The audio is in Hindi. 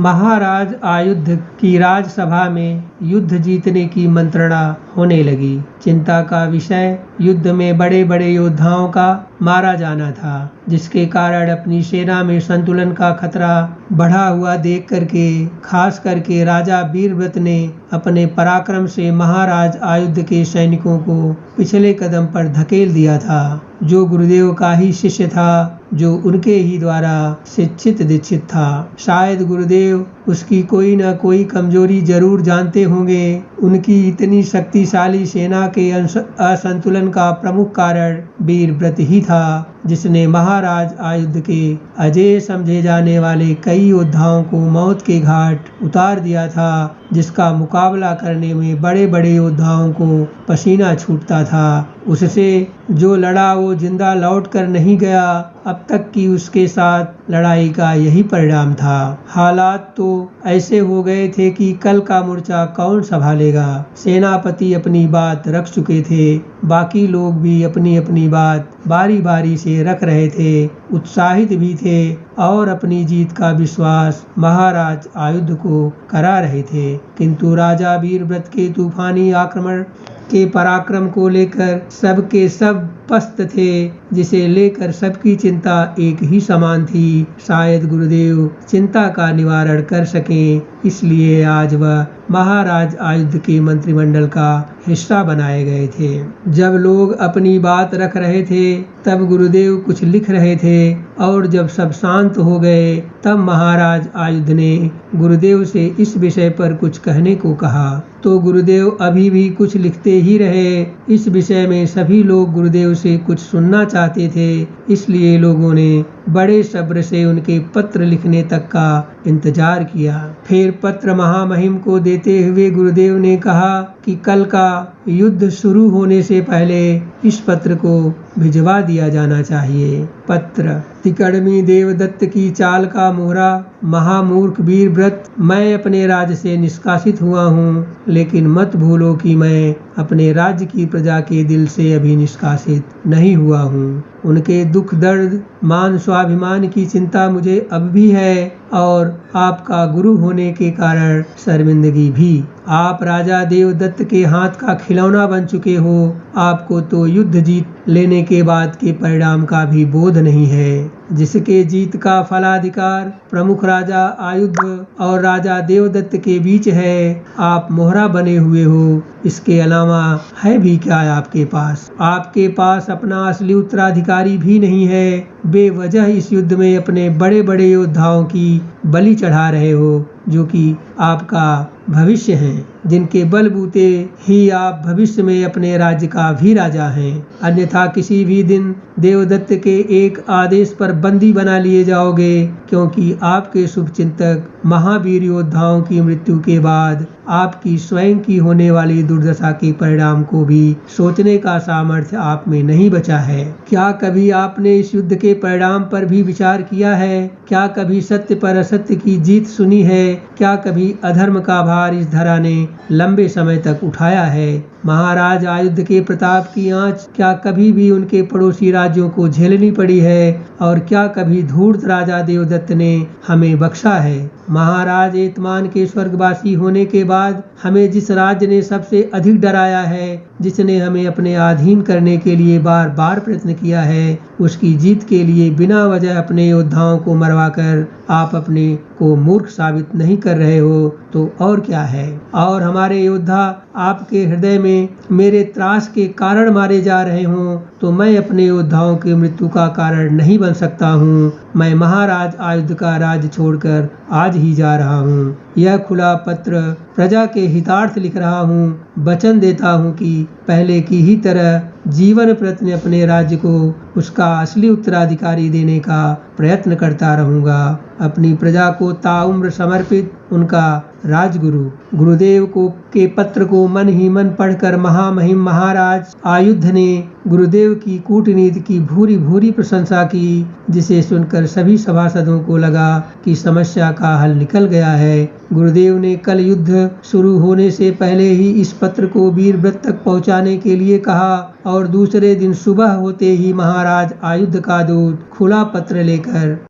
महाराज आयुध की राजसभा में युद्ध जीतने की मंत्रणा होने लगी। चिंता का विषय युद्ध में बड़े बड़े योद्धाओं का मारा जाना था, जिसके कारण अपनी सेना में संतुलन का खतरा बढ़ा हुआ देख करके खास करके राजा वीरव्रत ने अपने पराक्रम से महाराज आयुध के सैनिकों को पिछले कदम पर धकेल दिया था। जो गुरुदेव का ही शिष्य था, जो उनके ही द्वारा शिक्षित दीक्षित था। शायद गुरुदेव उसकी कोई न कोई कमजोरी जरूर जानते होंगे। उनकी इतनी शक्तिशाली सेना के असंतुलन का प्रमुख कारण वीरव्रत ही था, जिसने महाराज आयुध के अजेय समझे जाने वाले कई योद्धाओं को मौत के घाट उतार दिया था, जिसका मुकाबला करने में बड़े बड़े योद्धाओं को पसीना छूटता था। उससे जो लड़ा वो जिंदा लौट कर नहीं गया। अब तक की उसके साथ लड़ाई का यही परिणाम था। हालात तो ऐसे हो गए थे कि कल का मोर्चा कौन संभालेगा। सेनापति अपनी बात रख चुके थे, बाकी लोग भी अपनी अपनी बात बारी बारी से रख रहे थे, उत्साहित भी थे और अपनी जीत का विश्वास महाराज आयुध को करा रहे थे। किंतु राजा वीरव्रत के तूफानी आक्रमण के पराक्रम को लेकर सबके सब पस्त थे, जिसे लेकर सबकी चिंता एक ही समान थी। शायद गुरुदेव चिंता का निवारण कर सकें, इसलिए आज वह महाराज आयुध के मंत्रिमंडल का हिस्सा बनाए गए थे। जब लोग अपनी बात रख रहे थे, तब गुरुदेव कुछ लिख रहे थे और जब सब शांत हो गए, तब महाराज आयुध ने गुरुदेव से इस विषय पर कुछ कहने को कहा। तो गुरुदेव अभी भी कुछ लिखते ही रहे। इस विषय में सभी लोग गुरुदेव से कुछ सुनना चाहते थे, इसलिए लोगों ने बड़े सब्र से उनके पत्र लिखने तक का इंतजार किया। फिर पत्र महामहिम को देते हुए गुरुदेव ने कहा कि कल का युद्ध शुरू होने से पहले इस पत्र को भिजवा दिया जाना चाहिए। पत्र: तिकड़मी देवदत्त की चाल का मोहरा। महामूर्ख वीरव्रत, मैं अपने राज्य से निष्कासित हुआ हूँ, लेकिन मत भूलो कि मैं अपने राज्य की प्रजा के दिल से अभी निष्कासित नहीं हुआ हूँ। उनके दुख दर्द मान स्वाभिमान की चिंता मुझे अब भी है और आपका गुरु होने के कारण शर्मिंदगी भी। आप राजा देवदत्त के हाथ का खिलौना बन चुके हो। आपको तो युद्ध जीत लेने के बाद के परिणाम का भी बोध नहीं है, जिसके जीत का फलाधिकार प्रमुख राजा आयुध और राजा देवदत्त के बीच है। आप मोहरा बने हुए हो, इसके अलावा है भी क्या आपके पास? आपके पास अपना असली उत्तराधिकारी भी नहीं है। बेवजह इस युद्ध में अपने बड़े बड़े योद्धाओं की बलि चढ़ा रहे हो, जो कि आपका भविष्य हैं, जिनके बलबूते ही आप भविष्य में अपने राज्य का भी राजा हैं। अन्यथा किसी भी दिन देवदत्त के एक आदेश पर बंदी बना लिए जाओगे, क्योंकि आपके शुभचिंतक महावीर योद्धाओं की मृत्यु के बाद आपकी स्वयं की होने वाली दुर्दशा के परिणाम को भी सोचने का सामर्थ्य आप में नहीं बचा है। क्या कभी आपने इस युद्ध के परिणाम पर भी विचार किया है? क्या कभी सत्य पर असत्य की जीत सुनी है? क्या कभी अधर्म का भार इस धरा ने लंबे समय तक उठाया है? महाराज आयुध के प्रताप की आंच क्या कभी भी उनके पड़ोसी राज्यों को झेलनी पड़ी है? और क्या कभी धूर्त राजा देवदत्त ने हमें बख्शा है? महाराज एतमान के स्वर्गवासी होने के बाद हमें जिस राज्य ने सबसे अधिक डराया है, जिसने हमें अपने अधीन करने के लिए बार बार प्रयत्न किया है, उसकी जीत के लिए बिना वजह अपने योद्धाओं को मरवाकर आप अपने को मूर्ख साबित नहीं कर रहे हो तो और क्या है? और हमारे योद्धा आपके हृदय में मेरे त्रास के कारण मारे जा रहे हों तो मैं अपने योद्धाओं की मृत्यु का कारण नहीं बन सकता हूँ। मैं महाराज आयुध का राज्य छोड़कर आज ही जा रहा हूँ। यह खुला पत्र प्रजा के हितार्थ लिख रहा हूँ। वचन देता हूँ कि पहले की ही तरह जीवन प्रयत्न अपने राज्य को उसका असली उत्तराधिकारी देने का प्रयत्न करता रहूंगा। अपनी प्रजा को ताउम्र समर्पित उनका राजगुरु। गुरुदेव को के पत्र को मन ही मन पढ़कर महामहिम महाराज आयुध ने गुरुदेव की कूटनीति की भूरी भूरी प्रशंसा की, जिसे सुनकर सभी सभासदों को लगा कि समस्या का हल निकल गया है। गुरुदेव ने कल युद्ध शुरू होने से पहले ही इस पत्र को वीरव्रत तक पहुंचाने के लिए कहा और दूसरे दिन सुबह होते ही महाराज आयुध का दूत खुला पत्र लेकर